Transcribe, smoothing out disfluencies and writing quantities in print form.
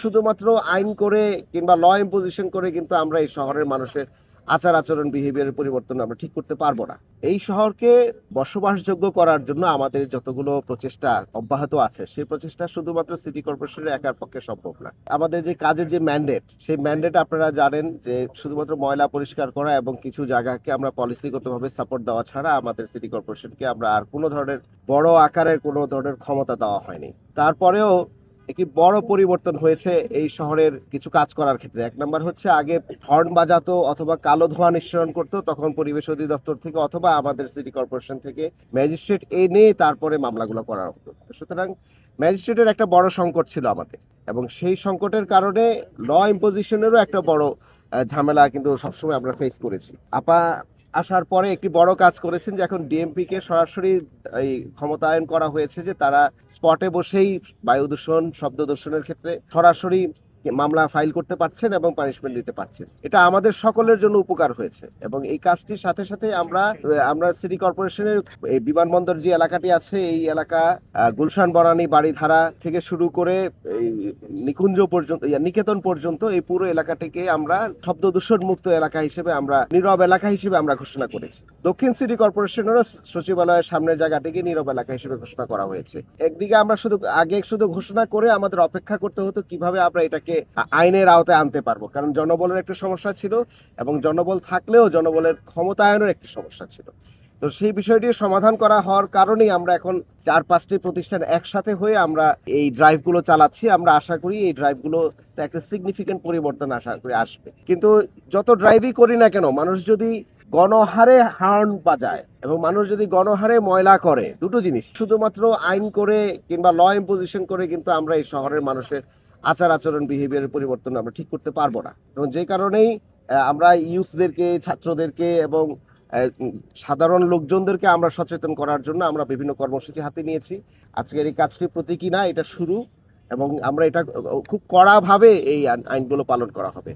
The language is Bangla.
শুধুমাত্র আইন করে কিংবা ল ইম্পোজিশন করে কিন্তু আমরা এই শহরের মানুষের আচার আচরণ বিহেভিয়ারের পরিবর্তন আমরা ঠিক করতে পারবো না। এই শহরকে বসবাসযোগ্য করার জন্য আমাদের যতগুলো প্রচেষ্টা অব্যাহত আছে সেই প্রচেষ্টা শুধুমাত্র সিটি কর্পোরেশনের একার পক্ষে সম্ভব না। আমাদের যে কাজের যে ম্যান্ডেট, সেই ম্যান্ডেট আপনারা জানেন যে শুধুমাত্র ময়লা পরিষ্কার করা এবং কিছু জায়গাকে আমরা পলিসিগতভাবে সাপোর্ট দেওয়া ছাড়া আমাদের সিটি কর্পোরেশনকে আমরা আর কোনো ধরনের বড় আকারের কোনো ধরনের ক্ষমতা দেওয়া হয়নি। তারপরেও একটি বড় পরিবর্তন হয়েছে এই শহরের কিছু কাজ করার ক্ষেত্রে। এক নম্বর হচ্ছে, আগে হর্ন বাজাতো অথবা কালো ধোঁয়া নিঃসরণ করতো, তখন পরিবেশ অধিদপ্তর থেকে অথবা আমাদের সিটি কর্পোরেশন থেকে ম্যাজিস্ট্রেট এনে তারপরে মামলাগুলো করা হতো। সুতরাং ম্যাজিস্ট্রেটের একটা বড় সংকট ছিল আমাদের, এবং সেই সংকটের কারণে ল ইম্পোজিশনেরও একটা বড় ঝামেলা কিন্তু সবসময় আমরা ফেস করেছি। আসার পরে একটি বড় কাজ করেছেন যে এখন ডিএমপি কে সরাসরি এই ক্ষমতায়ন করা হয়েছে যে তারা স্পটে বসেই বায়ু দূষণ, শব্দ দূষণের ক্ষেত্রে সরাসরি মামলা ফাইল করতে পারছেন এবং পানিশমেন্ট দিতে পারছেন। এটা আমাদের সকলের জন্য উপকার হয়েছে, এবং এই কাজটির সাথে সাথে আমরা সিটি কর্পোরেশনের এই বিমানবন্দর যে এলাকাটি আছে, এই এলাকা গুলশান বনানী বাড়িধারা থেকে শুরু করে এই নিকুঞ্জ পর্যন্ত, নিকেতন পর্যন্ত এই পুরো এলাকাটিকে আমরা শব্দ দূষণ মুক্ত এলাকা হিসেবে, আমরা নীরব এলাকা হিসেবে আমরা ঘোষণা করেছি। দক্ষিণ সিটি কর্পোরেশনেরও সচিবালয়ের সামনের জায়গাটিকে নীরব এলাকা হিসেবে ঘোষণা করা হয়েছে। একদিকে আমরা শুধু ঘোষণা করে আমাদের অপেক্ষা করতে হতো কিভাবে আমরা এটাকে আইনের আওতায় আনতে পারবো, কারণ জনবলের একটা সমস্যা ছিল এবং জনবল থাকলেও জনবলের ক্ষমতায়নের একটি সমস্যা ছিল। তো সেই বিষয়টি সমাধান করা হওয়ার কারণেই আমরা এখন 4-5টি প্রতিষ্ঠান একসাথে হয়ে আমরা এই ড্রাইভগুলো চালাচ্ছি। আমরা আশা করি এই ড্রাইভগুলোতে একটা সিগনিফিকেন্ট পরিবর্তন আশা করি আসবে। কিন্তু যত ড্রাইভই করি না কেন, মানুষ যদি গণহারে হর্ন বাজায় এবং মানুষ যদি গণহারে ময়লা করে, দুটো জিনিস, শুধুমাত্র আইন করে কিংবা ল ইম্পোজিশন করে কিন্তু আমরা এই শহরের মানুষের আচার আচরণ বিহেভিয়ারের পরিবর্তন আমরা ঠিক করতে পারবো না। এবং যে কারণেই আমরা ইউথদেরকে, ছাত্রদেরকে এবং সাধারণ লোকজনদেরকে আমরা সচেতন করার জন্য আমরা বিভিন্ন কর্মসূচি হাতে নিয়েছি। আজকের এই কাজটি প্রতীকী না, এটা শুরু, এবং আমরা এটা খুব কড়াভাবে এই আইনগুলো পালন করা হবে।